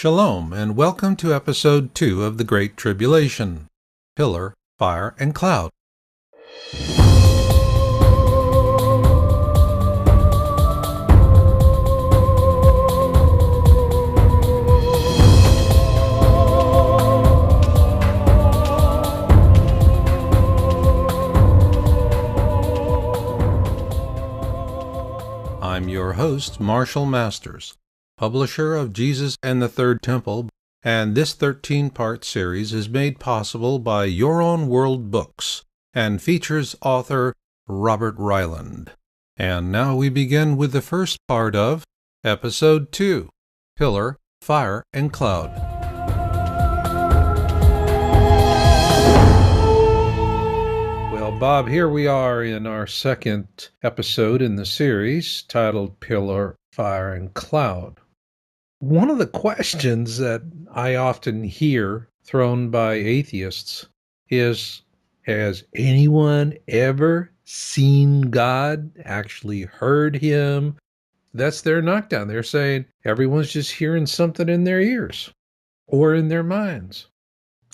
Shalom, and welcome to Episode 2 of the Great Tribulation, Pillar, Fire, and Cloud. I'm your host, Marshall Masters, publisher of Jesus and the Third Temple, and this 13-part series is made possible by Your Own World Books and features author Robert Reiland. And now we begin with the first part of Episode 2, Pillar, Fire, and Cloud. Well, Bob, here we are in our second episode in the series titled Pillar, Fire, and Cloud. One of the questions that I often hear thrown by atheists is, has anyone ever seen God, actually heard him? That's their knockdown. They're saying everyone's just hearing something in their ears or in their minds.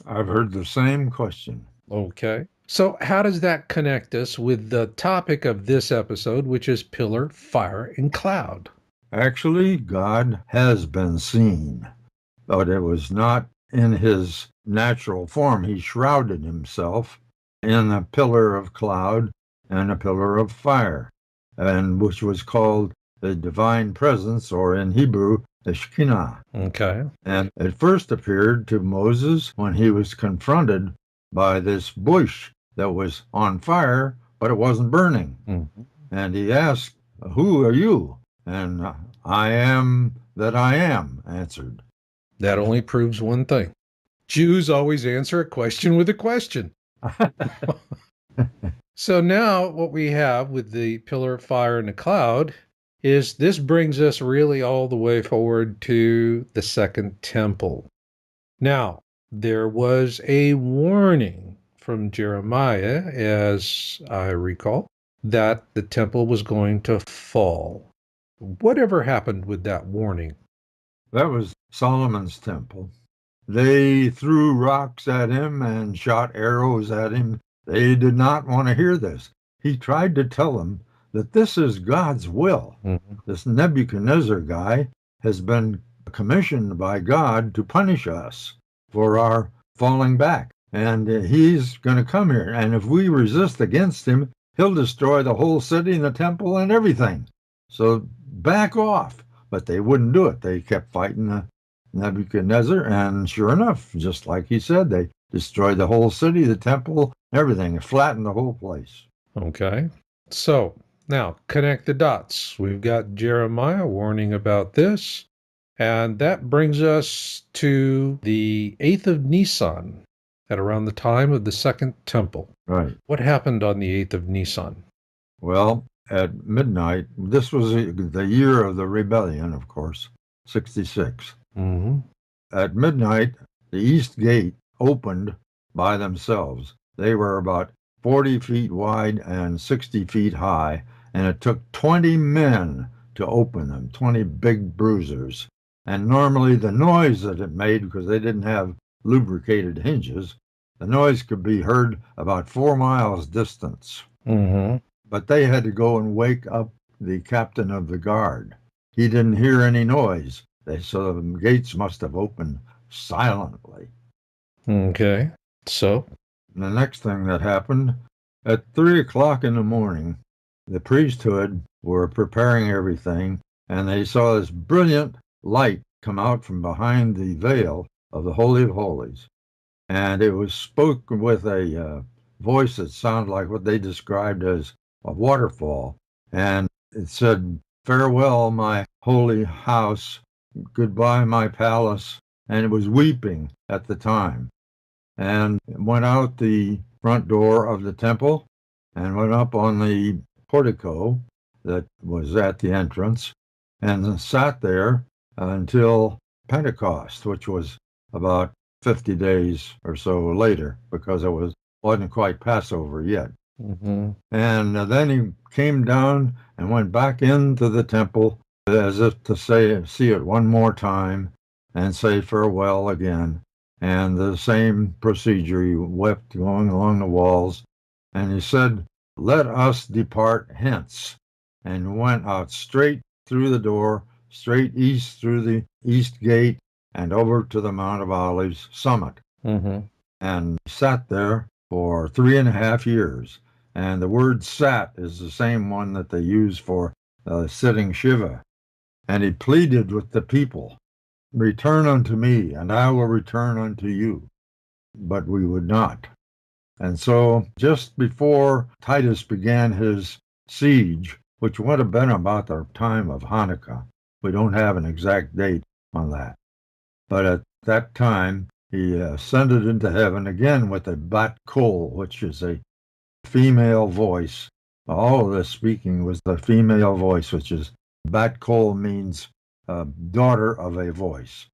I've heard the same question. Okay. So how does that connect us with the topic of this episode, which is Pillar, Fire, and Cloud? Actually, God has been seen, but it was not in his natural form. He shrouded himself in a pillar of cloud and a pillar of fire, and which was called the divine presence, or in Hebrew, the Shekinah. Okay. And it first appeared to Moses when he was confronted by this bush that was on fire, but it wasn't burning. Mm-hmm. And he asked, "Who are you?" And "I am that I am," answered. That only proves one thing. Jews always answer a question with a question. So now what we have with the pillar, fire, and the cloud is this brings us really all the way forward to the Second Temple. Now, there was a warning from Jeremiah, as I recall, that the temple was going to fall. Whatever happened with that warning? That was Solomon's temple. They threw rocks at him and shot arrows at him. They did not want to hear this. He tried to tell them that this is God's will. Mm-hmm. This Nebuchadnezzar guy has been commissioned by God to punish us for our falling back. And he's going to come here. And if we resist against him, he'll destroy the whole city and the temple and everything. So back off. But they wouldn't do it. They kept fighting Nebuchadnezzar, and sure enough, just like he said, they destroyed the whole city, the temple, everything, flattened the whole place. Okay. So now connect the dots. We've got Jeremiah warning about this, and that brings us to the 8th of Nisan, at around the time of the Second Temple. Right. What happened on the 8th of Nisan? Well, at midnight, this was the year of the rebellion, of course, 66. Mm-hmm. At midnight, the east gate opened by themselves. They were about 40 feet wide and 60 feet high, and it took 20 men to open them, 20 big bruisers. And normally the noise that it made, because they didn't have lubricated hinges, the noise could be heard about 4 miles distance. Mm-hmm. But they had to go and wake up the captain of the guard. He didn't hear any noise, so the gates must have opened silently. Okay, so? The next thing that happened, at 3 o'clock in the morning, the priesthood were preparing everything, and they saw this brilliant light come out from behind the veil of the Holy of Holies. And it was spoken with a voice that sounded like what they described as a waterfall. And it said, "Farewell, my holy house. Goodbye, my palace." And it was weeping at the time. And it went out the front door of the temple and went up on the portico that was at the entrance and sat there until Pentecost, which was about 50 days or so later, because it wasn't quite Passover yet. Mm-hmm. And then he came down and went back into the temple as if to see it one more time. and say farewell again. And the same procedure, he wept going along the walls, and he said, "Let us depart hence," and went out straight through the door, straight east through the east gate, and over to the Mount of Olives summit, Mm-hmm. and sat there for 3.5 years. And the word sat is the same one that they use for sitting Shiva. And he pleaded with the people, "Return unto me, and I will return unto you." But we would not. And so, just before Titus began his siege, which would have been about the time of Hanukkah, we don't have an exact date on that. But at that time, he ascended into heaven again with a bat kol, which is a female voice. All of this speaking was the female voice, which is bat kol means daughter of a voice.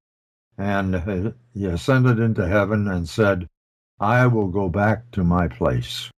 And he ascended into heaven and said, "I will go back to my place."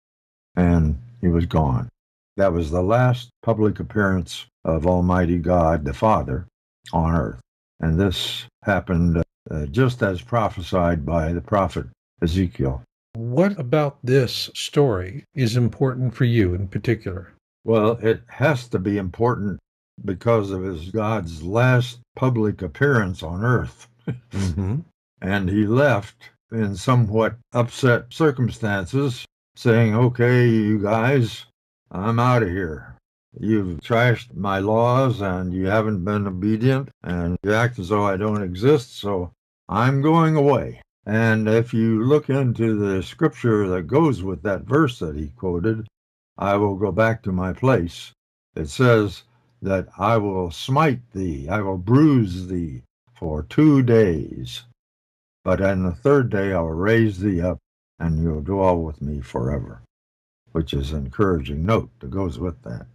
And he was gone. That was the last public appearance of Almighty God, the Father, on earth. And this happened just as prophesied by the prophet Ezekiel. What about this story is important for you in particular? Well, it has to be important because of his God's last public appearance on earth. Mm-hmm. And he left in somewhat upset circumstances, saying, "Okay, you guys, I'm out of here. You've trashed my laws and you haven't been obedient and you act as though I don't exist, so I'm going away." And if you look into the scripture that goes with that verse that he quoted, "I will go back to my place," it says that "I will smite thee, I will bruise thee for 2 days. But on the third day I will raise thee up, and you'll dwell with me forever," which is an encouraging note that goes with that.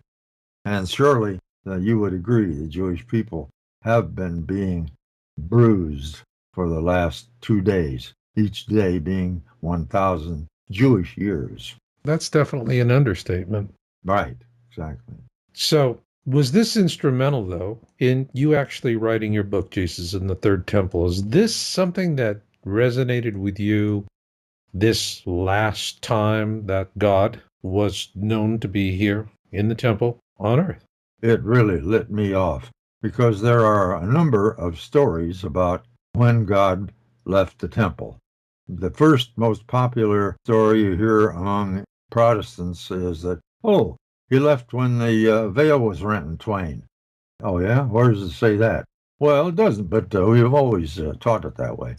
And surely you would agree the Jewish people have been being bruised for the last 2 days, each day being 1,000 Jewish years. That's definitely an understatement. Right, exactly. So, was this instrumental, though, in you actually writing your book, Jesus in the Third Temple? Is this something that resonated with you this last time that God was known to be here in the temple on earth? It really lit me off because there are a number of stories about when God left the temple. The first most popular story you hear among Protestants is that, "Oh, he left when the veil was rent in twain." Oh, yeah? Where does it say that? Well, it doesn't, but we've always taught it that way.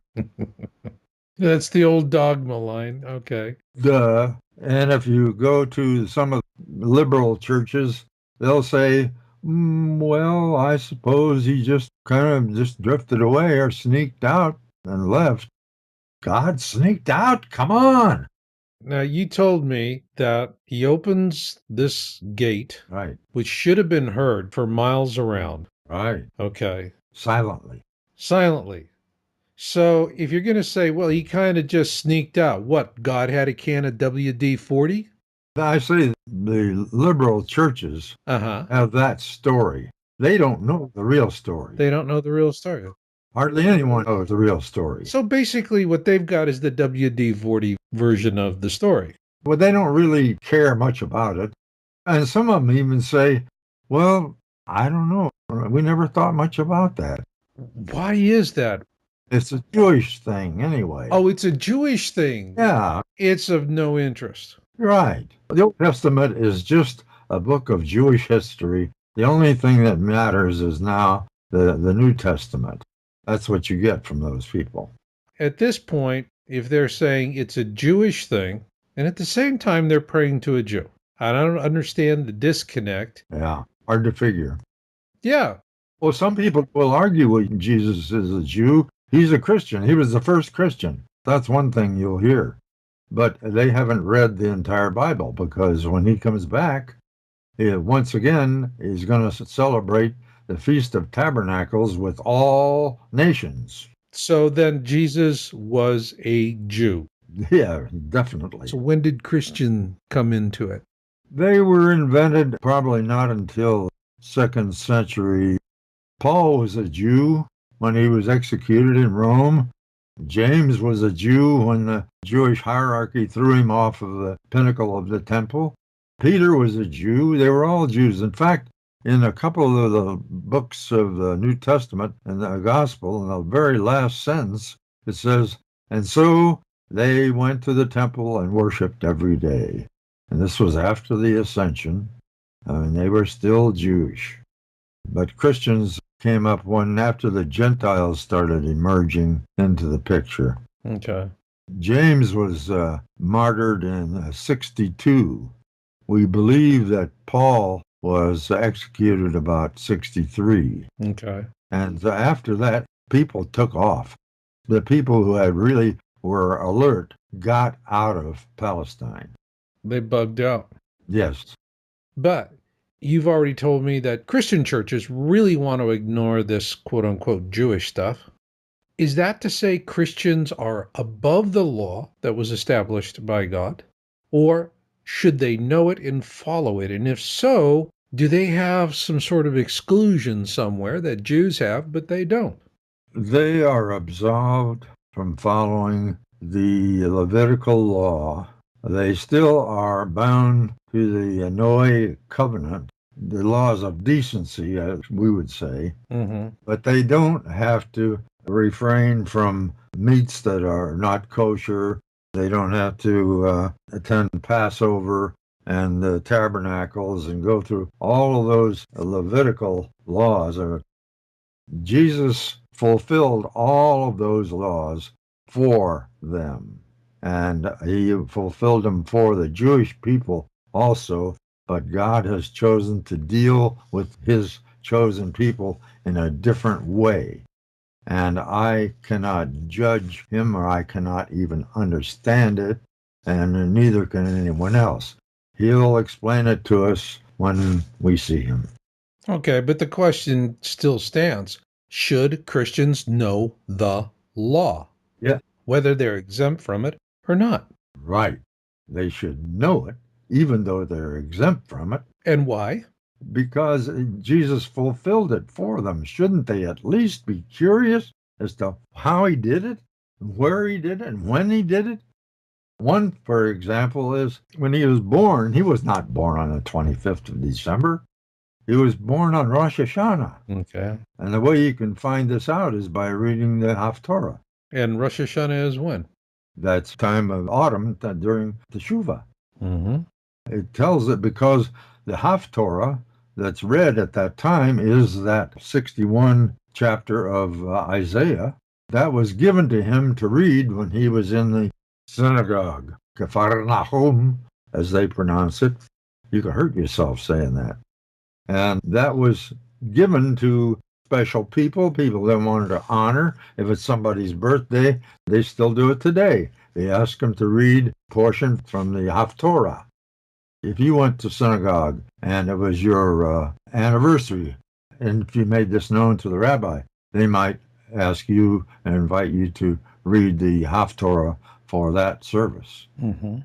That's the old dogma line. Okay. Duh. And if you go to some of the liberal churches, they'll say, "Well, I suppose he just kind of just drifted away or sneaked out and left." God sneaked out? Come on. Now, you told me that he opens this gate, Right, which should have been heard for miles around. right. Okay. Silently. Silently. So if you're going to say, well, he kind of just sneaked out, what, God had a can of WD-40? I say the liberal churches Uh-huh. have that story. They don't know the real story. They don't know the real story. Hardly anyone knows the real story. So basically what they've got is the WD-40 version of the story. Well, they don't really care much about it. And some of them even say, "Well, I don't know. We never thought much about that. Why is that? It's a Jewish thing anyway." Oh, it's a Jewish thing. Yeah, It's of no interest. right. The Old Testament is just a book of Jewish history. The only thing that matters is now the New Testament. That's what you get from those people. At this point, if they're saying it's a Jewish thing, and at the same time they're praying to a Jew, I don't understand the disconnect. Yeah, hard to figure. Yeah, Well, some people will argue with Jesus is a Jew. He's a Christian. He was the first Christian. That's one thing you'll hear. But they haven't read the entire Bible because when he comes back, once again, he's going to celebrate the Feast of Tabernacles with all nations. so then Jesus was a Jew. Yeah, definitely. So when did Christian come into it? They were invented probably not until 2nd century. Paul was a Jew when he was executed in Rome. James was a Jew when the Jewish hierarchy threw him off of the pinnacle of the temple. Peter was a Jew. They were all Jews. In fact, in a couple of the books of the New Testament and the Gospel, in the very last sentence, it says, "And so they went to the temple and worshipped every day." And this was after the ascension. I mean, they were still Jewish. But Christians came up when after the Gentiles started emerging into the picture. Okay. James was martyred in 62. We believe that Paul was executed about 63. Okay. And after that, people took off. The people who had really were alert got out of Palestine. They bugged out. Yes. But you've already told me that Christian churches really want to ignore this quote-unquote Jewish stuff. Is that to say Christians are above the law that was established by God? Or should they know it and follow it? And if so, do they have some sort of exclusion somewhere that Jews have, but they don't? They are absolved from following the Levitical law. They still are bound to the Noahic covenant, the laws of decency, as we would say, but they don't have to refrain from meats that are not kosher. They don't have to attend Passover and the tabernacles and go through all of those Levitical laws. Jesus fulfilled all of those laws for them. And he fulfilled them for the Jewish people also, but God has chosen to deal with his chosen people in a different way. And I cannot judge him, or I cannot even understand it, and neither can anyone else. He'll explain it to us when we see him. Okay, but the question still stands. Should Christians know the law? Yeah. Whether they're exempt from it or not. Right. They should know it, even though they're exempt from it. And why? Because Jesus fulfilled it for them. Shouldn't they at least be curious as to how he did it, where he did it, and when he did it? One, for example, is when he was born, he was not born on the 25th of December. He was born on Rosh Hashanah. Okay. And the way you can find this out is by reading the Haftorah. And Rosh Hashanah is when? That's time of autumn during the Shuvah. Mm-hmm. It tells it because the Haftorah that's read at that time is that 61 chapter of Isaiah that was given to him to read when he was in the synagogue, Kfar Nahum, as they pronounce it. You could hurt yourself saying that. And that was given to special people they wanted to honor. If it's somebody's birthday, they still do it today. They ask them to read a portion from the Haftorah. If you went to synagogue and it was your anniversary, and if you made this known to the rabbi, they might ask you and invite you to read the Haftorah for that service. Mm-hmm.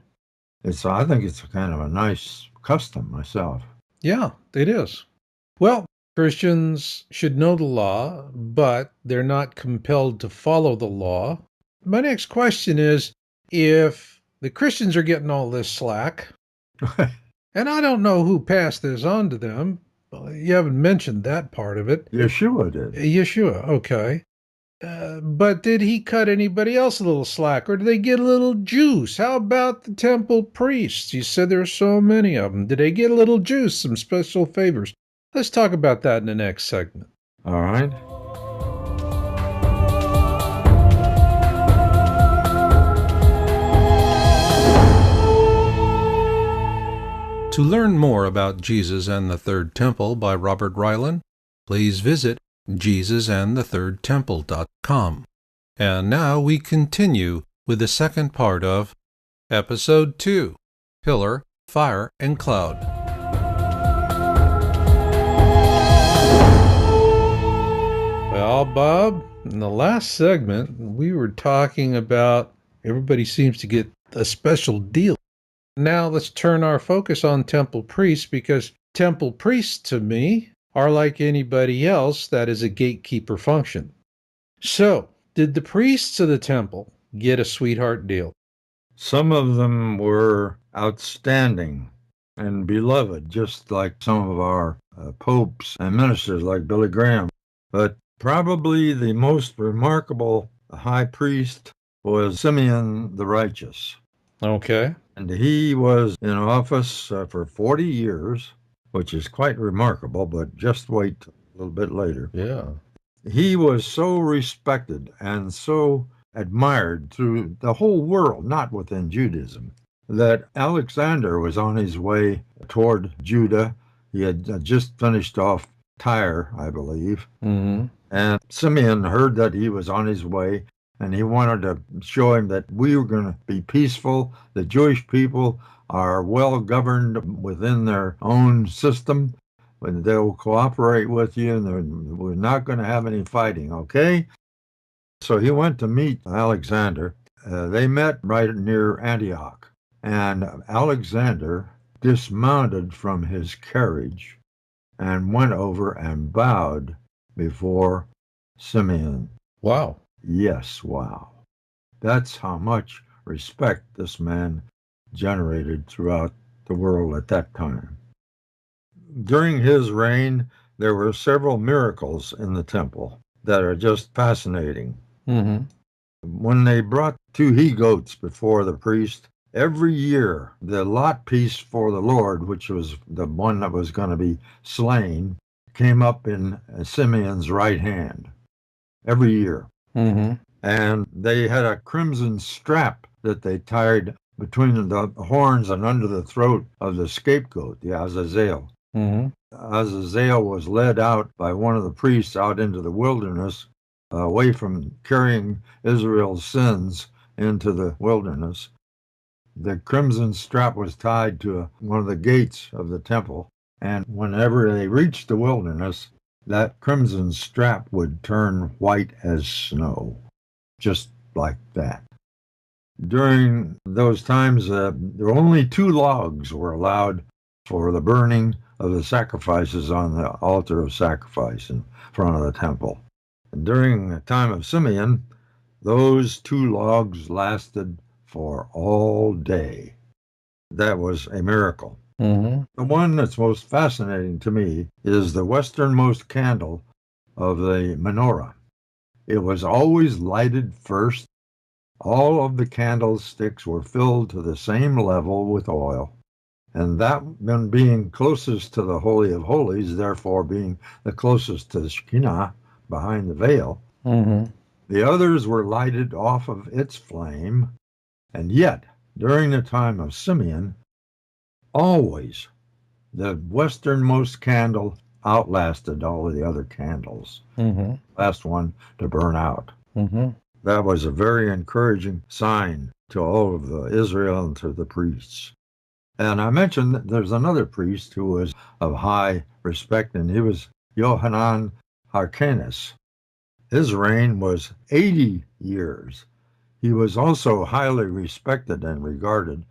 I think it's kind of a nice custom myself. Yeah, it is. Well, Christians should know the law, but they're not compelled to follow the law. My next question is, if the Christians are getting all this slack, and I don't know who passed this on to them, you haven't mentioned that part of it. Yeshua did. Yeshua, okay. But did he cut anybody else a little slack, or did they get a little juice? How about the temple priests? You said there are so many of them. Did they get a little juice, some special favors? Let's talk about that in the next segment. All right. To learn more about Jesus and the Third Temple by Robert Reiland, please visit JesusandTheThirdTemple.com. And now we continue with the second part of Episode 2, Pillar, Fire, and Cloud. Well, Bob, in the last segment, we were talking about everybody seems to get a special deal. Now let's turn our focus on temple priests, because temple priests, to me, are like anybody else that is a gatekeeper function. So, did the priests of the temple get a sweetheart deal? Some of them were outstanding and beloved, just like some of our popes and ministers like Billy Graham. But probably the most remarkable high priest was Simeon the Righteous. Okay. And he was in office for 40 years, which is quite remarkable, but just wait a little bit later. Yeah. He was so respected and so admired through the whole world, not within Judaism, that Alexander was on his way toward Judah. He had just finished off Tyre, I believe. Mm-hmm. And Simeon heard that he was on his way, and he wanted to show him that we were going to be peaceful. The Jewish people are well governed within their own system. And they'll cooperate with you, and we're not going to have any fighting, okay? So he went to meet Alexander. They met right near Antioch, and Alexander dismounted from his carriage and went over and bowed before Simeon. Wow. Yes, wow. That's how much respect this man generated throughout the world at that time. During his reign, there were several miracles in the temple that are just fascinating. Mm-hmm. When they brought two he-goats before the priest, every year the lot piece for the Lord, which was the one that was going to be slain, came up in Simeon's right hand every year. Mm-hmm. And they had a crimson strap that they tied between the horns and under the throat of the scapegoat, the Azazel. Mm-hmm. Azazel was led out by one of the priests out into the wilderness, away from carrying Israel's sins into the wilderness. The crimson strap was tied to one of the gates of the temple, and whenever they reached the wilderness, that crimson strap would turn white as snow, just like that. During those times, there were only 2 logs were allowed for the burning of the sacrifices on the altar of sacrifice in front of the temple. And during the time of Simeon, those 2 logs lasted for all day. That was a miracle. Mm-hmm. The one that's most fascinating to me is the westernmost candle of the menorah. It was always lighted first. All of the candlesticks were filled to the same level with oil. And that one being closest to the Holy of Holies, therefore being the closest to the Shekinah behind the veil, Mm-hmm. the others were lighted off of its flame. And yet, during the time of Simeon, always the westernmost candle outlasted all of the other candles. Mm-hmm. Last one to burn out. Mm-hmm. That was a very encouraging sign to all of Israel and to the priests. And I mentioned that there's another priest who was of high respect, and he was Yohanan Hyrcanus. His reign was 80 years. He was also highly respected and regarded,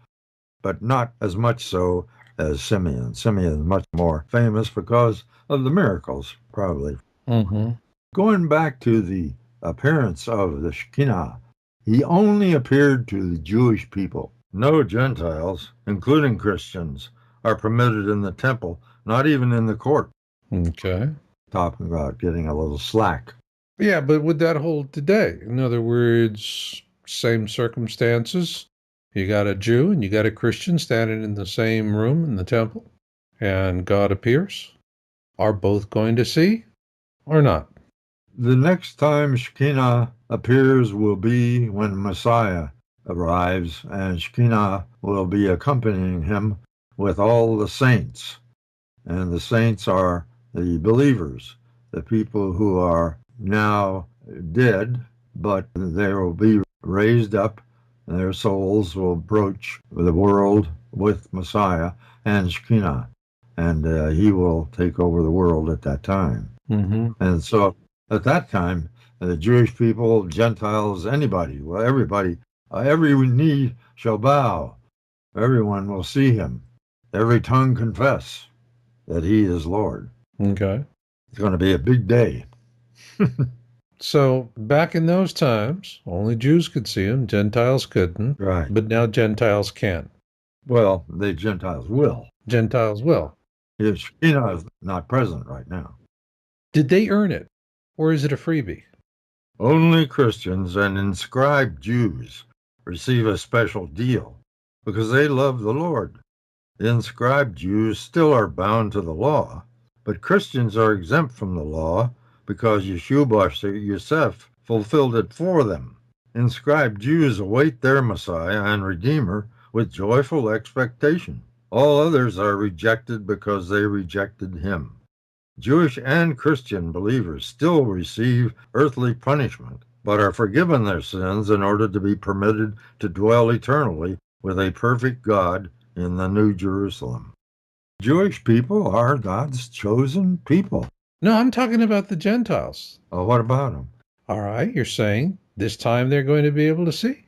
but not as much so as Simeon. Simeon is much more famous because of the miracles, probably. Mm-hmm. Going back to the appearance of the Shekinah, he only appeared to the Jewish people. No Gentiles, including Christians, are permitted in the temple, not even in the court. Okay. Talking about getting a little slack. Yeah, but would that hold today? In other words, same circumstances. You got a Jew and you got a Christian standing in the same room in the temple, and God appears. Are both going to see or not? The next time Shekinah appears will be when Messiah arrives, and Shekinah will be accompanying him with all the saints. And the saints are the believers, the people who are now dead, but they will be raised up, and their souls will approach the world with Messiah and Shekinah, and he will take over the world at that time. Mm-hmm. And so at that time, the Jewish people, Gentiles, anybody, well, everybody, every knee shall bow. Everyone will see him. Every tongue confess that he is Lord. Okay. It's going to be a big day. So back in those times, only Jews could see him, Gentiles couldn't, Right. but now Gentiles can. Well, the Gentiles will. Gentiles will. His Shekinah is not present right now. Did they earn it, or is it a freebie? Only Christians and inscribed Jews receive a special deal because they love the Lord. The inscribed Jews still are bound to the law, but Christians are exempt from the law because Yeshua Yosef fulfilled it for them. Inscribed Jews await their Messiah and Redeemer with joyful expectation. All others are rejected because they rejected him. Jewish and Christian believers still receive earthly punishment, but are forgiven their sins in order to be permitted to dwell eternally with a perfect God in the New Jerusalem. Jewish people are God's chosen people. No, I'm talking about the Gentiles. Oh, what about them? All right, you're saying this time they're going to be able to see?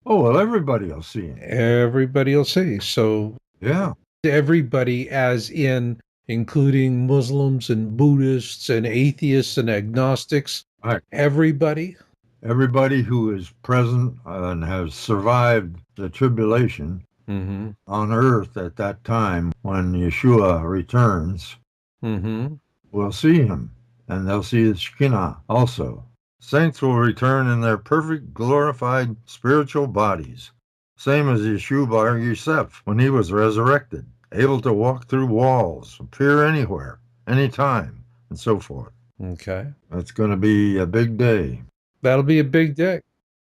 Oh, well, everybody will see him. Everybody will see. So Yeah. everybody, as in including Muslims and Buddhists and atheists and agnostics, Right. everybody? Everybody who is present and has survived the tribulation Mm-hmm. on earth at that time when Yeshua returns Mm-hmm. will see him, and they'll see the Shekinah also. Saints will return in their perfect, glorified spiritual bodies, same as Yeshua Yosef when he was resurrected, able to walk through walls, appear anywhere, anytime, and so forth. Okay. It's going to be a big day. That'll be a big day.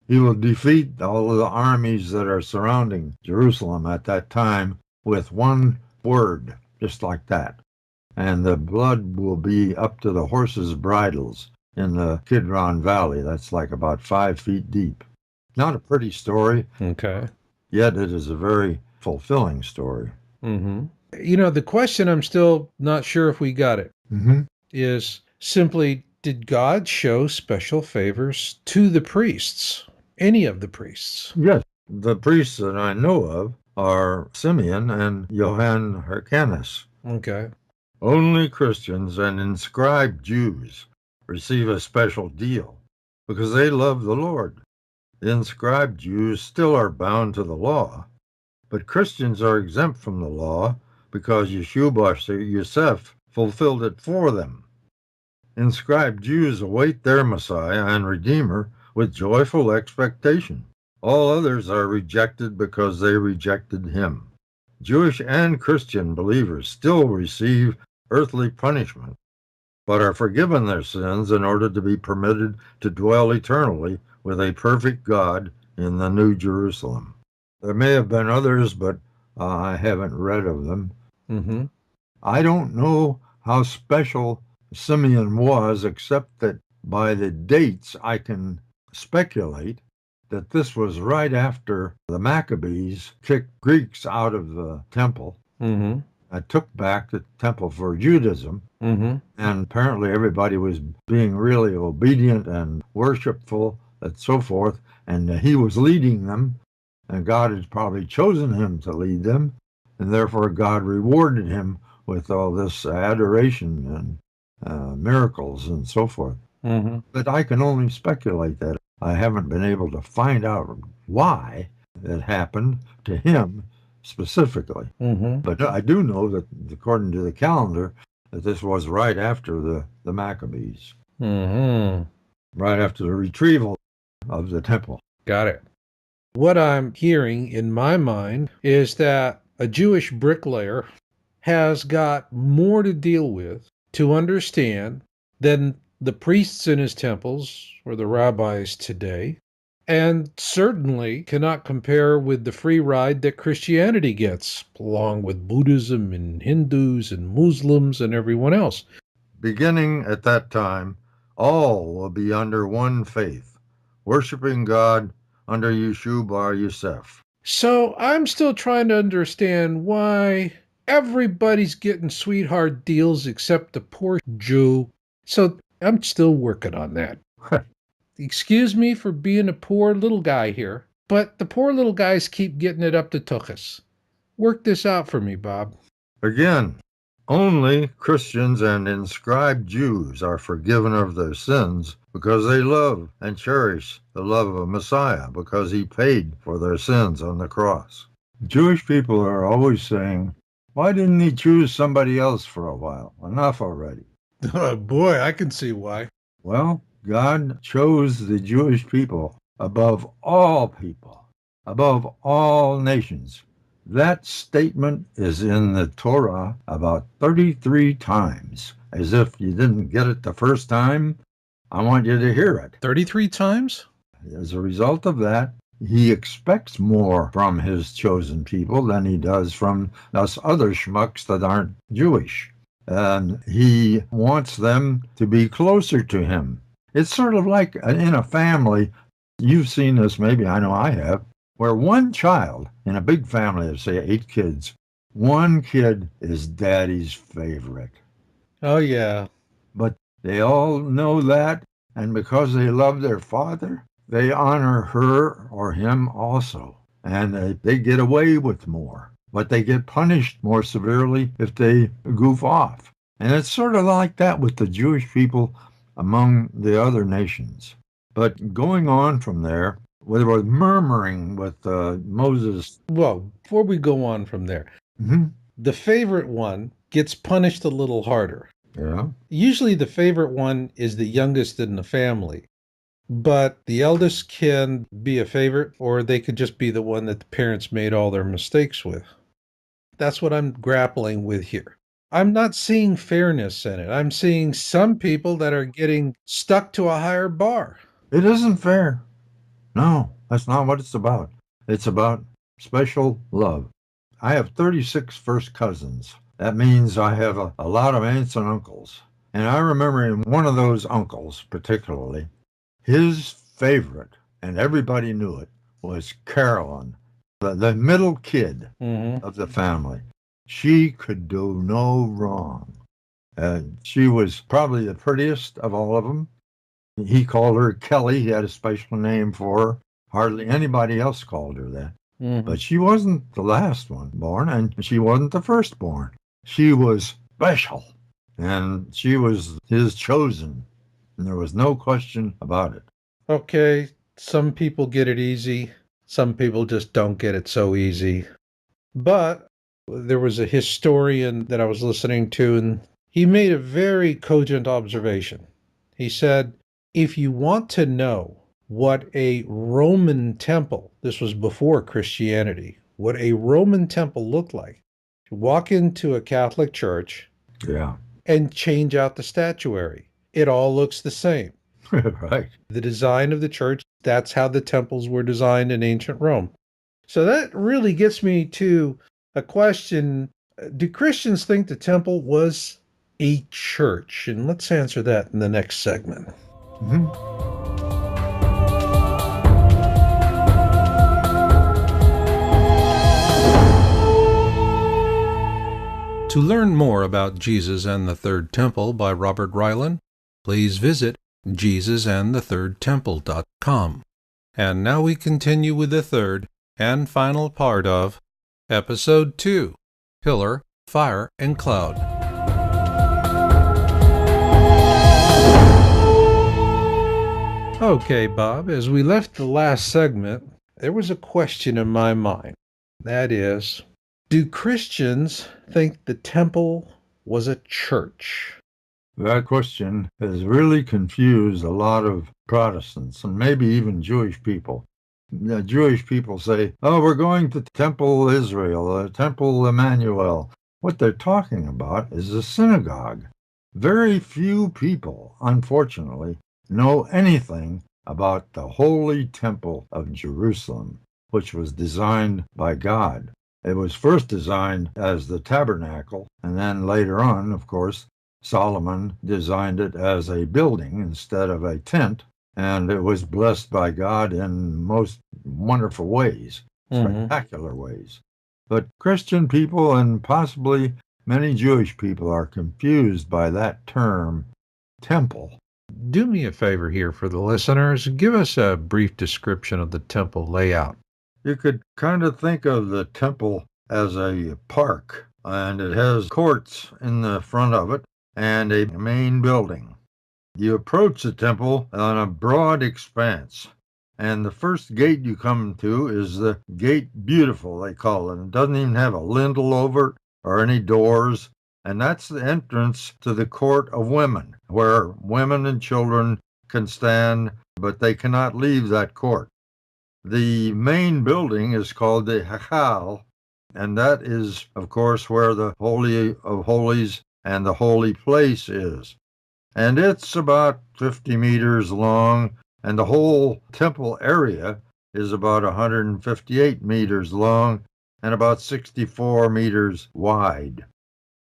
He will defeat all of the armies that are surrounding Jerusalem at that time with one word, just like that. And the blood will be up to the horses' bridles in the Kidron Valley. That's like about 5 feet deep. Not a pretty story, Okay. yet it is a very fulfilling story. Mm-hmm. You know, the question I'm still not sure if we got it is simply, did God show special favors to the priests? Any of the priests? Yes, the priests that I know of are Simeon and Johann Hyrcanus. Okay. Only Christians and inscribed Jews receive a special deal because they love the Lord. The inscribed Jews still are bound to the law, but Christians are exempt from the law because Yeshua Yosef fulfilled it for them. Inscribed Jews await their Messiah and Redeemer with joyful expectation. All others are rejected because they rejected him. Jewish and Christian believers still receive earthly punishment, but are forgiven their sins in order to be permitted to dwell eternally with a perfect God in the New Jerusalem. There may have been others, but I haven't read of them. Mm-hmm. I don't know how special Simeon was, except that by the dates I can speculate that this was right after the Maccabees kicked Greeks out of the temple. Mm-hmm. Took back the temple for Judaism, Mm-hmm. and apparently everybody was being really obedient and worshipful and so forth, and he was leading them, and God had probably chosen him to lead them, and therefore God rewarded him with all this adoration and miracles and so forth. Mm-hmm. But I can only speculate that. I haven't been able to find out why it happened to him specifically. Mm-hmm. But I do know that according to the calendar, that this was right after the Maccabees, Mm-hmm. right after the retrieval of the temple. Got it. What I'm hearing in my mind is that a Jewish bricklayer has got more to deal with to understand than the priests in his temples or the rabbis today, and certainly cannot compare with the free ride that Christianity gets, along with Buddhism and Hindus and Muslims and everyone else. Beginning at that time, all will be under one faith, worshiping God under Yeshua Yosef. So I'm still trying to understand why everybody's getting sweetheart deals except the poor Jew. So I'm still working on that. Excuse me for being a poor little guy here, but the poor little guys keep getting it up to Tuchus. Work this out for me, Bob. Again, Only Christians and inscribed Jews are forgiven of their sins because they love and cherish the love of a Messiah because he paid for their sins on the cross. Jewish people are always saying, why didn't he choose somebody else for a while? Enough already. Oh, boy, I can see why. Well, God chose the Jewish people, above all nations. That statement is in the Torah about 33 times. As if you didn't get it the first time, I want you to hear it. 33 times? As a result of that, he expects more from his chosen people than he does from us other schmucks that aren't Jewish. And he wants them to be closer to him. It's sort of like in a family. You've seen this, maybe, I know I have, where one child in a big family of, say, 8 kids, one kid is daddy's favorite. Oh, yeah. But they all know that, and because they love their father, they honor her or him also. And they get away with more. But they get punished more severely if they goof off. And it's sort of like that with the Jewish people among the other nations. But going on from there, there was murmuring with Moses. Well, before we go on from there, the favorite one gets punished a little harder. Yeah. Usually the favorite one is the youngest in the family. But the eldest can be a favorite, or they could just be the one that the parents made all their mistakes with. That's what I'm grappling with here. I'm not seeing fairness in it. I'm seeing some people that are getting stuck to a higher bar. It isn't fair. No, that's not what it's about. It's about special love. I have 36 first cousins. That means I have a lot of aunts and uncles. And I remember one of those uncles particularly, his favorite, and everybody knew it, was Carolyn, the middle kid of the family. She could do no wrong. She was probably the prettiest of all of them. He called her Kelly. He had a special name for her. Hardly anybody else called her that. But she wasn't the last one born, and she wasn't the first born. She was special, and she was his chosen. And there was no question about it. Okay, some people get it easy. Some people just don't get it so easy. But there was a historian that I was listening to, and he made a very cogent observation. He said, if you want to know what a Roman temple, this was before Christianity, what a Roman temple looked like, walk into a Catholic church and change out the statuary. It all looks the same. Right. The design of the church, that's how the temples were designed in ancient Rome. So that really gets me to a question. Do Christians think the temple was a church? And let's answer that in the next segment. To learn more about Jesus and the Third Temple by Robert Reiland, please visit JesusandTheThirdTemple.com. And now we continue with the third and final part of Episode 2, Pillar, Fire, and Cloud. Okay, Bob, as we left the last segment, there was a question in my mind. That is, do Christians think the temple was a church? That question has really confused a lot of Protestants and maybe even Jewish people. The Jewish people say, oh, we're going to Temple Israel, Temple Emmanuel. What they're talking about is a synagogue. Very few people, unfortunately, know anything about the Holy Temple of Jerusalem, which was designed by God. It was first designed as the tabernacle, and then later on, of course, Solomon designed it as a building instead of a tent, and it was blessed by God in most wonderful ways, spectacular ways. But Christian people and possibly many Jewish people are confused by that term, temple. Do me a favor here for the listeners. Give us a brief description of the temple layout. You could kind of think of the temple as a park and it has courts in the front of it and a main building. You approach the temple on a broad expanse, and the first gate you come to is the Gate Beautiful, they call it. It doesn't even have a lintel over it or any doors, and that's the entrance to the Court of Women, where women and children can stand, but they cannot leave that court. The main building is called the Hachal, and that is, of course, where the Holy of Holies and the holy place is. And it's about 50 meters long, and the whole temple area is about 158 meters long and about 64 meters wide.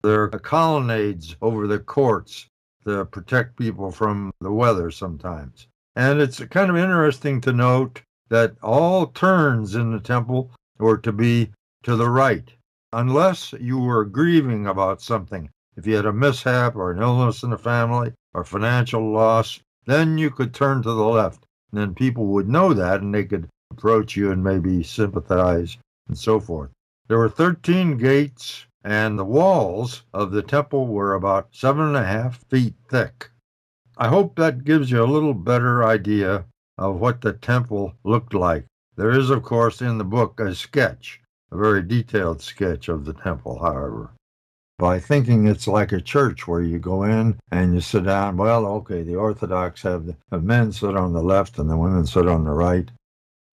There are colonnades over the courts to protect people from the weather sometimes. And it's kind of interesting to note that all turns in the temple were to be to the right, unless you were grieving about something. If you had a mishap or an illness in the family or financial loss, then you could turn to the left. And then people would know that and they could approach you and maybe sympathize and so forth. There were 13 gates, and the walls of the temple were about 7.5 feet thick. I hope that gives you a little better idea of what the temple looked like. There is, of course, in the book a sketch, a very detailed sketch of the temple, however. By thinking it's like a church where you go in and you sit down. Well, okay, the Orthodox have men sit on the left and the women sit on the right.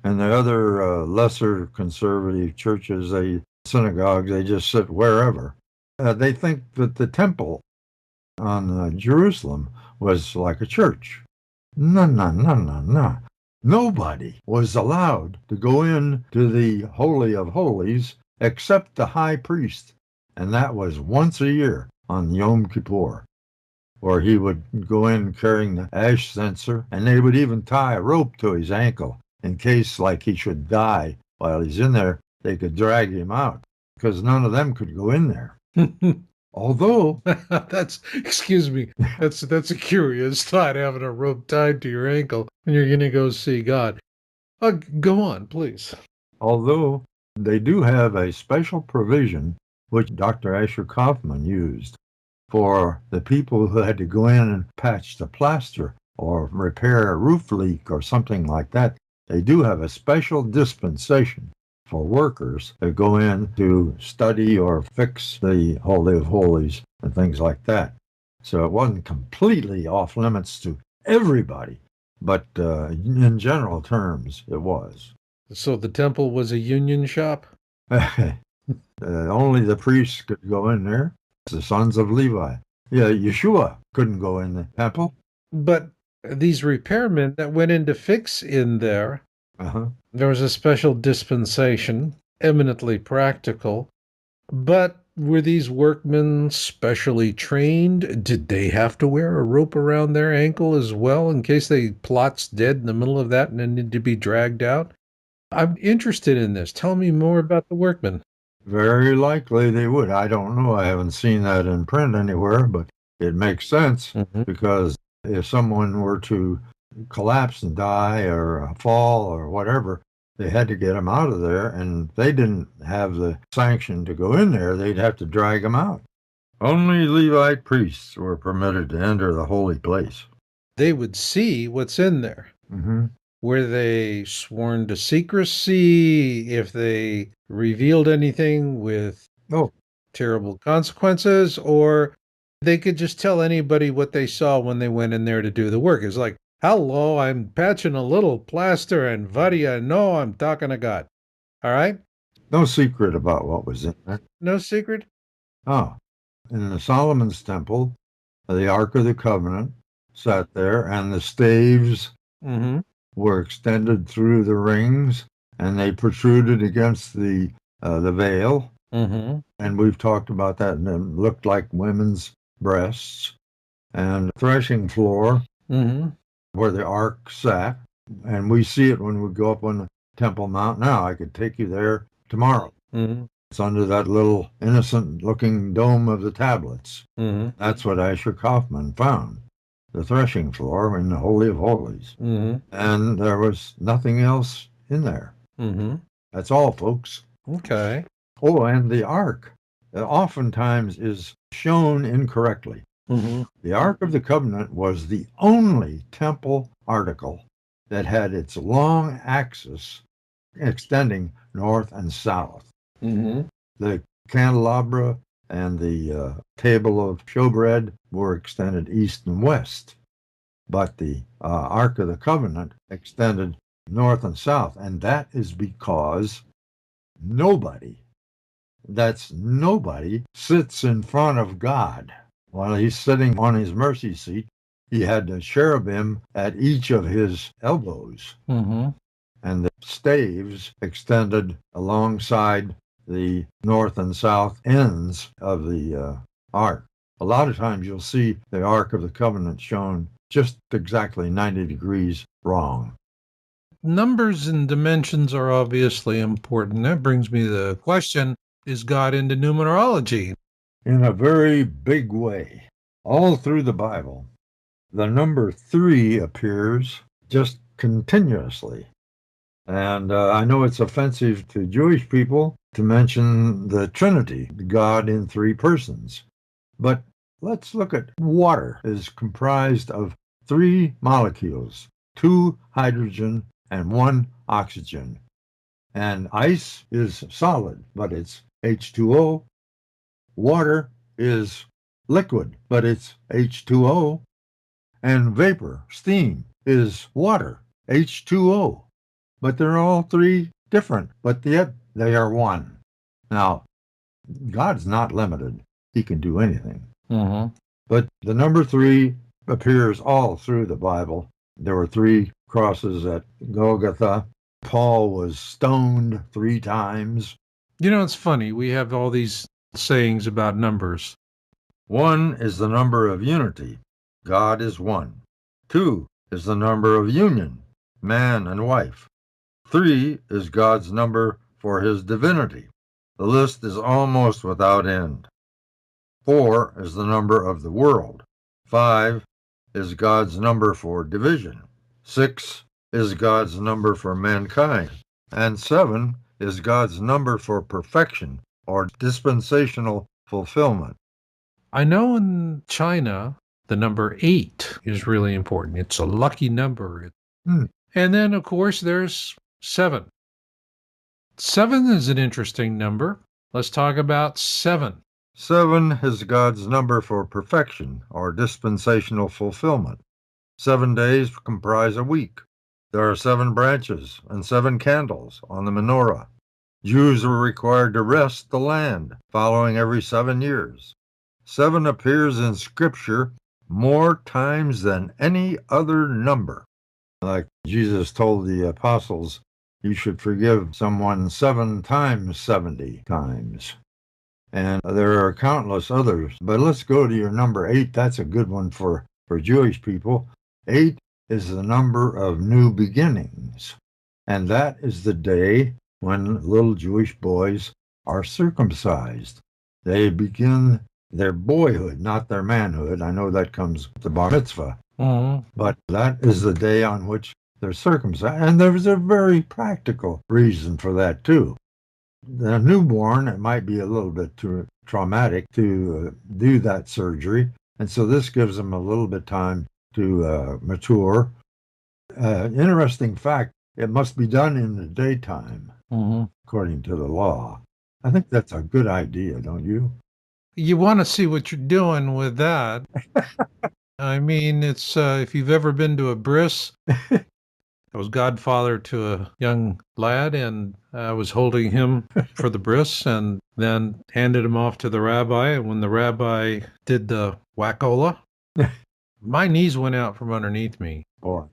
And the other lesser conservative churches, synagogues, they just sit wherever. They think that the temple on Jerusalem was like a church. No, no, no, no, no. Nobody was allowed to go in to the Holy of Holies except the high priest. And that was once a year on Yom Kippur, where he would go in carrying the ash censer, and they would even tie a rope to his ankle in case, like, he should die while he's in there. They could drag him out because none of them could go in there. Although excuse me, that's a curious thought, having a rope tied to your ankle when you're going to go see God. Go on, please. Although they do have a special provision which Dr. Asher Kaufman used for the people who had to go in and patch the plaster or repair a roof leak or something like that. They do have a special dispensation for workers that go in to study or fix the Holy of Holies and things like that. So it wasn't completely off limits to everybody, but in general terms, it was. So the temple was a union shop? Only the priests could go in there, the sons of Levi. Yeah, Yeshua couldn't go in the temple. But these repairmen that went in to fix in there, there was a special dispensation, eminently practical. But were these workmen specially trained? Did they have to wear a rope around their ankle as well in case they plots dead in the middle of that and then need to be dragged out? I'm interested in this. Tell me more about the workmen. Very likely they would. I don't know. I haven't seen that in print anywhere, but it makes sense because if someone were to collapse and die or fall or whatever, they had to get them out of there, and they didn't have the sanction to go in there. They'd have to drag them out. Only Levite priests were permitted to enter the holy place. They would see what's in there. Were they sworn to secrecy if they revealed anything with terrible consequences, or they could just tell anybody what they saw when they went in there to do the work? It's like, hello, I'm patching a little plaster, and what do you know, I'm talking to God. All right? No secret about what was in there. No secret? Oh, in the Solomon's temple, the Ark of the Covenant sat there, and the staves were extended through the rings, and they protruded against the veil. And we've talked about that, and it looked like women's breasts. And the threshing floor, where the ark sat, and we see it when we go up on the Temple Mount now. I could take you there tomorrow. It's under that little innocent-looking dome of the tablets. That's what Asher Kaufman found. The threshing floor in the Holy of Holies. And there was nothing else in there. That's all, folks. Okay. Oh, and the ark. oftentimes is shown incorrectly. Mm-hmm. The Ark of the Covenant was the only temple article that had its long axis extending north and south. Mm-hmm. The candelabra and the table of showbread were extended east and west, but the Ark of the Covenant extended north and south, and that is because nobody, nobody, sits in front of God. While he's sitting on his mercy seat, he had the cherubim at each of his elbows, Mm-hmm. and the staves extended alongside the north and south ends of the ark. A lot of times you'll see the Ark of the Covenant shown just exactly 90 degrees wrong. Numbers and dimensions are obviously important. That brings me to the question, is God into numerology? In a very big way. All through the Bible, the number 3 appears just continuously. And I know it's offensive to Jewish people to mention the Trinity, God in 3 persons. But let's look at water is comprised of 3 molecules, 2 hydrogen and 1 oxygen. And ice is solid, but it's H2O. Water is liquid, but it's H2O. And vapor, steam, is water, H2O. But they're all 3 different, but yet they are one. Now, God's not limited. He can do anything. Mm-hmm. But the number 3 appears all through the Bible. There were 3 crosses at Golgotha. Paul was stoned 3 times. You know, it's funny. We have all these sayings about numbers. 1 is the number of unity. God is 1. 2 is the number of union, man and wife. 3 is God's number for his divinity. The list is almost without end. 4 is the number of the world. 5 is God's number for division. 6 is God's number for mankind. And 7 is God's number for perfection or dispensational fulfillment. I know in China, the number 8 is really important. It's a lucky number. And then, of course, there's 7. 7 is an interesting number. Let's talk about 7. 7 is God's number for perfection or dispensational fulfillment. 7 days comprise a week. There are 7 branches and 7 candles on the menorah. Jews were required to rest the land following every 7 years. 7 appears in Scripture more times than any other number. Like Jesus told the apostles, you should forgive someone 7 times 70 times. And there are countless others. But let's go to your number 8. That's a good one for Jewish people. 8 is the number of new beginnings. And that is the day when little Jewish boys are circumcised. They begin their boyhood, not their manhood. I know that comes with the bar mitzvah. Mm-hmm. But that is the day on which they're circumcised. And there's a very practical reason for that, too. The newborn, it might be a little bit too traumatic to do that surgery. And so this gives them a little bit time to mature. Interesting fact, it must be done in the daytime, according to the law. I think that's a good idea, don't you? You want to see what you're doing with that. I mean, it's if you've ever been to a bris, I was godfather to a young lad, and I was holding him for the bris and then handed him off to the rabbi. And when the rabbi did the wackola, my knees went out from underneath me. Boy.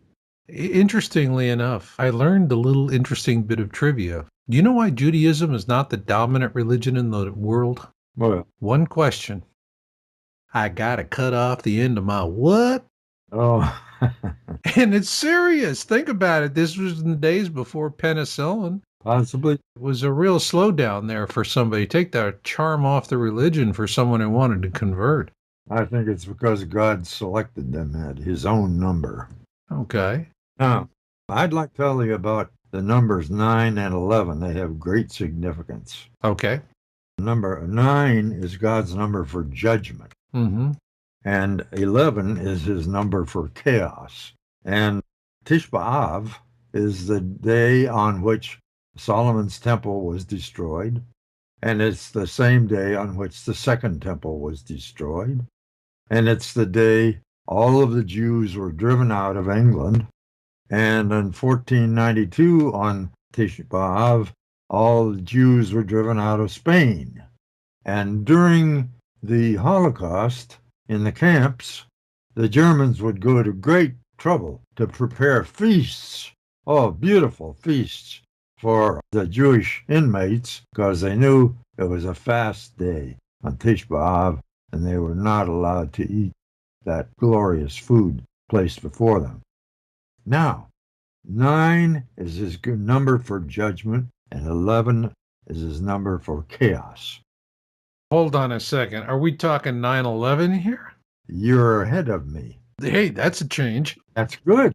Interestingly enough, I learned a little interesting bit of trivia. Do you know why Judaism is not the dominant religion in the world? Well, One question. I gotta cut off the end of my what? oh. And it's serious. Think about it. This was in the days before penicillin. Possibly. It was a real slowdown there for somebody. Take the charm off the religion for someone who wanted to convert. I think it's because God selected them at his own number. Okay. Now, I'd like to tell you about the numbers 9 and 11. They have great significance. Okay. Number 9 is God's number for judgment. Mm-hmm. And 11 is his number for chaos. And Tisha B'Av is the day on which Solomon's temple was destroyed. And it's the same day on which the second temple was destroyed. And it's the day all of the Jews were driven out of England. And in 1492, on Tisha B'Av, all the Jews were driven out of Spain. And during the Holocaust, in the camps, the Germans would go to great trouble to prepare feasts, beautiful feasts, for the Jewish inmates, because they knew it was a fast day on Tisha B'Av, and they were not allowed to eat that glorious food placed before them. Now, 9 is his good number for judgment, and 11 is his number for chaos. Hold on a second. Are we talking 9/11 here? You're ahead of me. Hey, that's a change. That's good.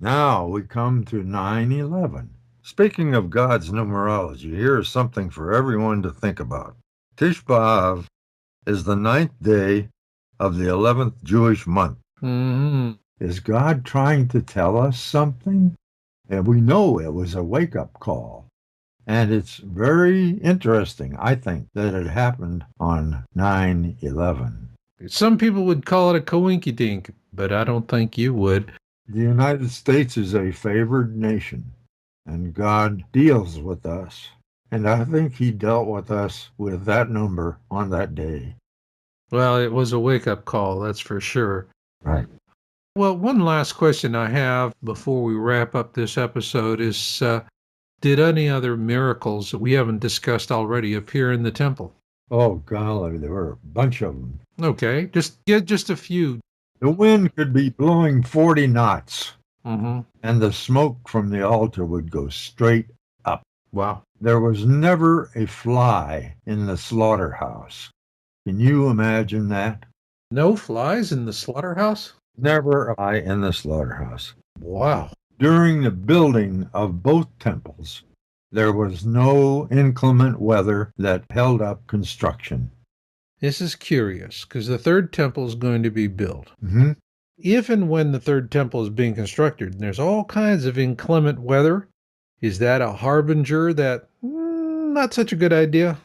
Now we come to 9/11. Speaking of God's numerology, here's something for everyone to think about. Tisha B'Av is the 9th day of the 11th Jewish month. Mm-hmm. Is God trying to tell us something? And we know it was a wake-up call. And it's very interesting, I think, that it happened on 9/11. Some people would call it a coinkydink, but I don't think you would. The United States is a favored nation, and God deals with us. And I think he dealt with us with that number on that day. Well, it was a wake-up call, that's for sure. Right. Well, one last question I have before we wrap up this episode is, did any other miracles that we haven't discussed already appear in the temple? Oh, golly, there were a bunch of them. Okay, just a few. The wind could be blowing 40 knots, Mm-hmm. and the smoke from the altar would go straight up. Wow. There was never a fly in the slaughterhouse. Can you imagine that? No flies in the slaughterhouse? Never a fly in the slaughterhouse. Wow. During the building of both temples, there was no inclement weather that held up construction. This is curious, because the third temple is going to be built. Mm-hmm. If and when the third temple is being constructed, and there's all kinds of inclement weather, is that a harbinger that not such a good idea?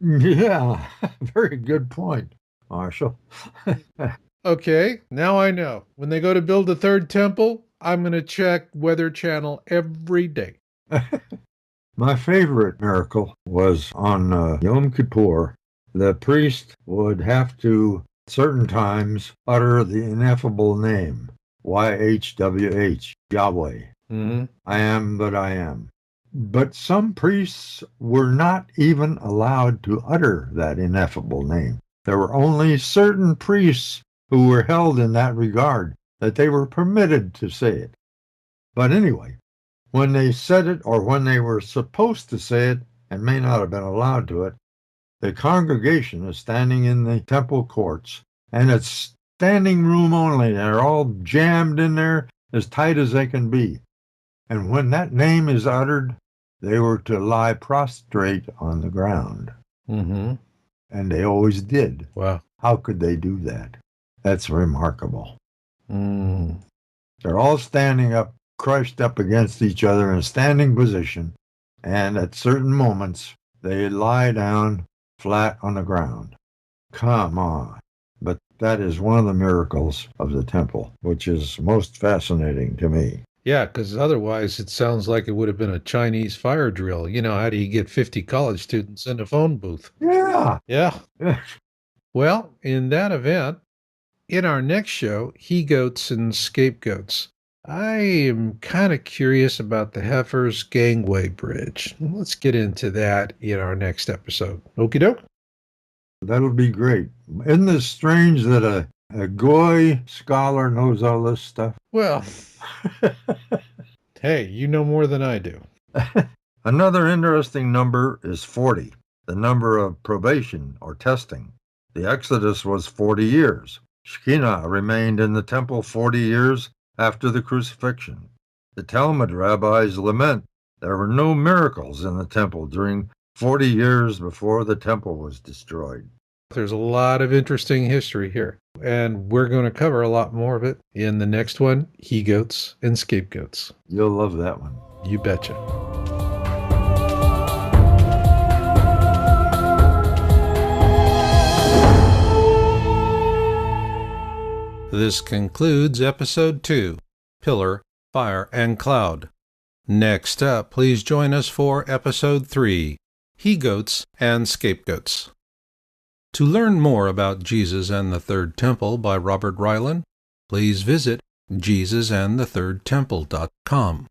Yeah, very good point, Marshall. Okay, now I know. When they go to build the third temple, I'm going to check Weather Channel every day. My favorite miracle was on Yom Kippur. The priest would have to, certain times, utter the ineffable name, YHWH, Yahweh. Mm-hmm. I am that I am. But some priests were not even allowed to utter that ineffable name. There were only certain priests who were held in that regard, that they were permitted to say it. But anyway, when they said it, or when they were supposed to say it, and may not have been allowed to it, the congregation is standing in the temple courts, and it's standing room only. They're all jammed in there as tight as they can be. And when that name is uttered, they were to lie prostrate on the ground. Mm-hmm. And they always did. Wow. How could they do that? That's remarkable. Mm. They're all standing up, crushed up against each other in a standing position, and at certain moments, they lie down flat on the ground. Come on. But that is one of the miracles of the temple, which is most fascinating to me. Yeah, because otherwise it sounds like it would have been a Chinese fire drill. You know, how do you get 50 college students in a phone booth? Yeah. Yeah. Well, in that event, in our next show, he-goats and scapegoats, I am kind of curious about the Heifer's gangway bridge. Let's get into that in our next episode. Okie doke? That'll be great. Isn't it strange that a Goy scholar knows all this stuff? Well, hey, you know more than I do. Another interesting number is 40, the number of probation or testing. The Exodus was 40 years. Shekinah remained in the temple 40 years after the crucifixion. The Talmud rabbis lament there were no miracles in the temple during 40 years before the temple was destroyed. There's a lot of interesting history here, and we're going to cover a lot more of it in the next one, He-Goats and Scapegoats. You'll love that one. You betcha. This concludes Episode 2, Pillar, Fire, and Cloud. Next up, please join us for Episode 3, He-Goats and Scapegoats. To learn more about Jesus and the Third Temple by Robert Reiland, please visit JesusandTheThirdTemple.com.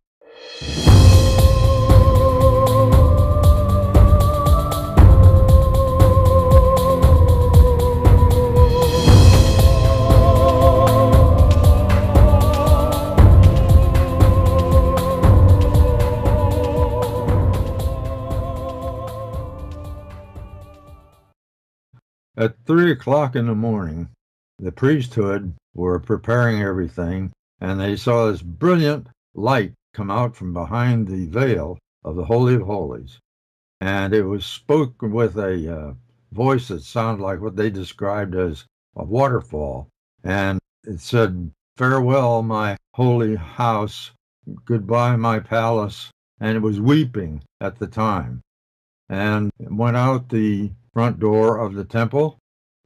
At 3 o'clock in the morning, the priesthood were preparing everything, and they saw this brilliant light come out from behind the veil of the Holy of Holies. And it was spoken with a voice that sounded like what they described as a waterfall. And it said, "Farewell, my holy house. Goodbye, my palace." And it was weeping at the time. And it went out the front door of the temple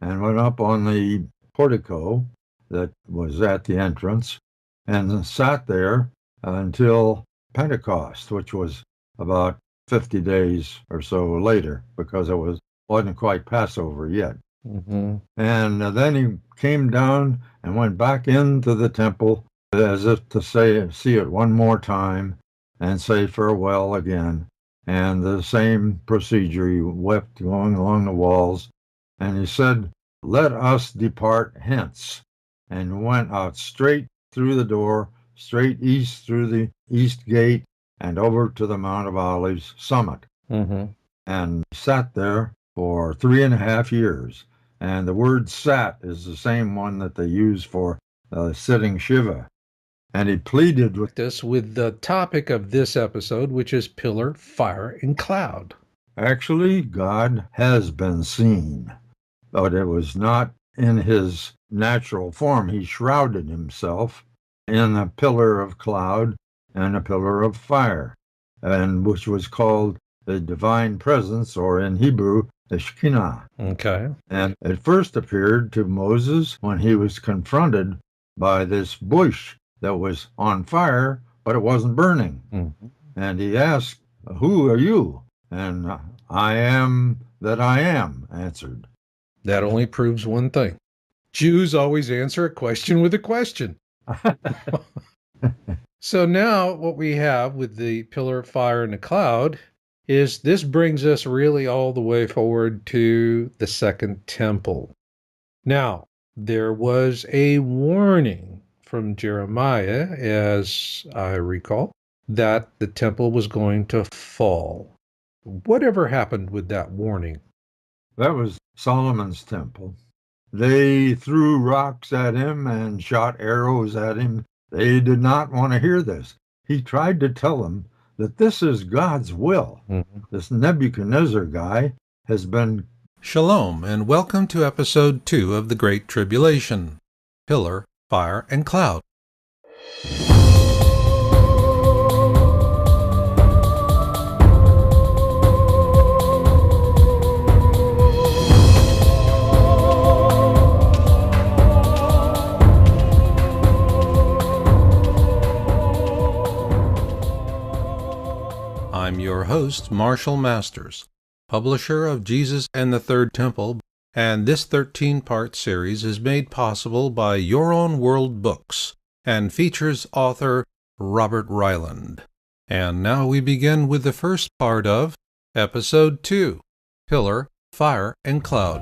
and went up on the portico that was at the entrance and sat there until Pentecost, which was about 50 days or so later, because it wasn't quite Passover yet. Mm-hmm. And then he came down and went back into the temple as if to see it one more time and say farewell again. And the same procedure, he wept going along the walls, and he said, "Let us depart hence," and went out straight through the door, straight east through the east gate, and over to the Mount of Olives summit, and sat there for 3.5 years. And the word "sat" is the same one that they use for sitting Shiva. And he pleaded with the topic of this episode, which is Pillar, Fire, and Cloud. Actually, God has been seen, but it was not in his natural form. He shrouded himself in a pillar of cloud and a pillar of fire, and which was called the divine presence, or in Hebrew, the Shekinah. Okay. And it first appeared to Moses when he was confronted by this bush that was on fire, but it wasn't burning. Mm-hmm. And he asked, "Who are you?" And "I am that I am," answered. That only proves one thing. Jews always answer a question with a question. So now what we have with the pillar, fire, and the cloud is this brings us really all the way forward to the Second Temple. Now, there was a warning from Jeremiah, as I recall, that the temple was going to fall. Whatever happened with that warning? That was Solomon's temple. They threw rocks at him and shot arrows at him. They did not want to hear this. He tried to tell them that this is God's will. Mm-hmm. This Nebuchadnezzar guy has been... Shalom, and welcome to Episode 2 of the Great Tribulation, Pillar, Fire, and Cloud. I'm your host, Marshall Masters, publisher of Jesus and the Third Temple, and this 13-part series is made possible by Your Own World Books and features author Robert Reiland. And now we begin with the first part of Episode 2, Pillar, Fire, and Cloud.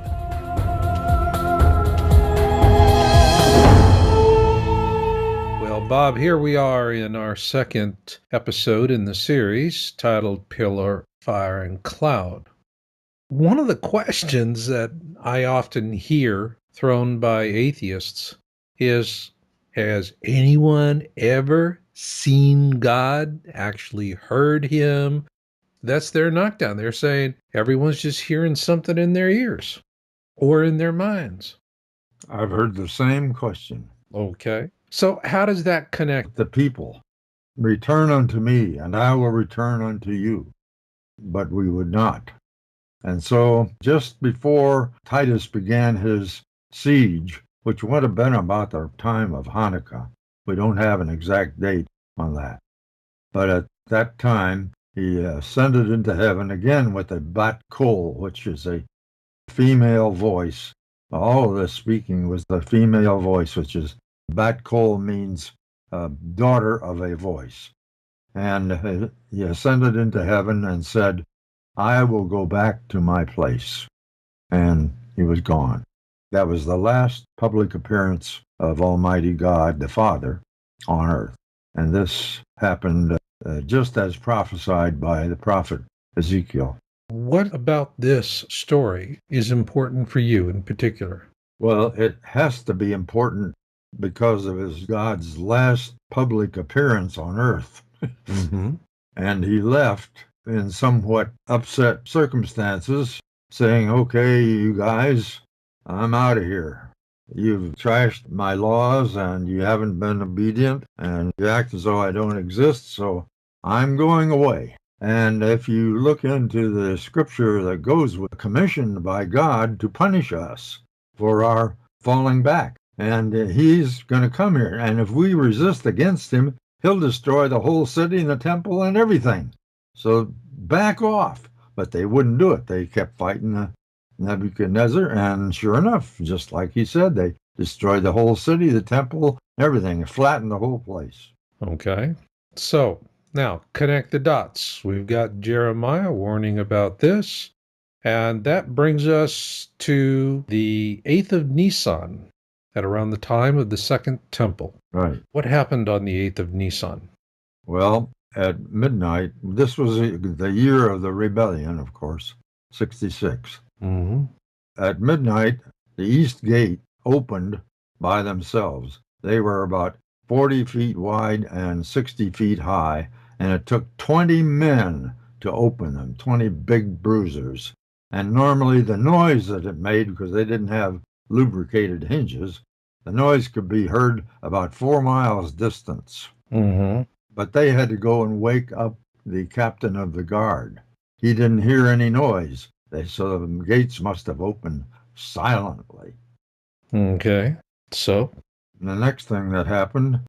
Well, Bob, here we are in our second episode in the series titled Pillar, Fire, and Cloud. One of the questions that I often hear thrown by atheists is, has anyone ever seen God, actually heard him? That's their knockdown. They're saying everyone's just hearing something in their ears or in their minds. I've heard the same question. Okay. So how does that connect? The people, return unto me, and I will return unto you. But we would not. And so just before Titus began his siege, which would have been about the time of Hanukkah, we don't have an exact date on that. But at that time, he ascended into heaven again with a bat kol, which is a female voice. All of this speaking was the female voice, which is bat kol means daughter of a voice. And he ascended into heaven and said, I will go back to my place. And he was gone. That was the last public appearance of Almighty God, the Father, on earth. And this happened just as prophesied by the prophet Ezekiel. What about this story is important for you in particular? Well, it has to be important because of his God's last public appearance on earth. Mm-hmm. And he left in somewhat upset circumstances, saying, okay, you guys, I'm out of here. You've trashed my laws and you haven't been obedient and you act as though I don't exist, so I'm going away. And if you look into the scripture that goes with commissioned by God to punish us for our falling back, and he's going to come here. And if we resist against him, he'll destroy the whole city and the temple and everything. So back off. But they wouldn't do it. They kept fighting Nebuchadnezzar, and sure enough, just like he said, they destroyed the whole city, the temple, everything, flattened the whole place. Okay. So now connect the dots. We've got Jeremiah warning about this, and that brings us to the 8th of Nisan at around the time of the Second Temple. Right. What happened on the 8th of Nisan? Well, at midnight, this was the year of the rebellion, of course, 66. Mm-hmm. At midnight, the east gate opened by themselves. They were about 40 feet wide and 60 feet high, and it took 20 men to open them, 20 big bruisers. And normally the noise that it made, because they didn't have lubricated hinges, the noise could be heard about 4 miles distance. Mm-hmm. But they had to go and wake up the captain of the guard. He didn't hear any noise, so the gates must have opened silently. Okay. So? The next thing that happened,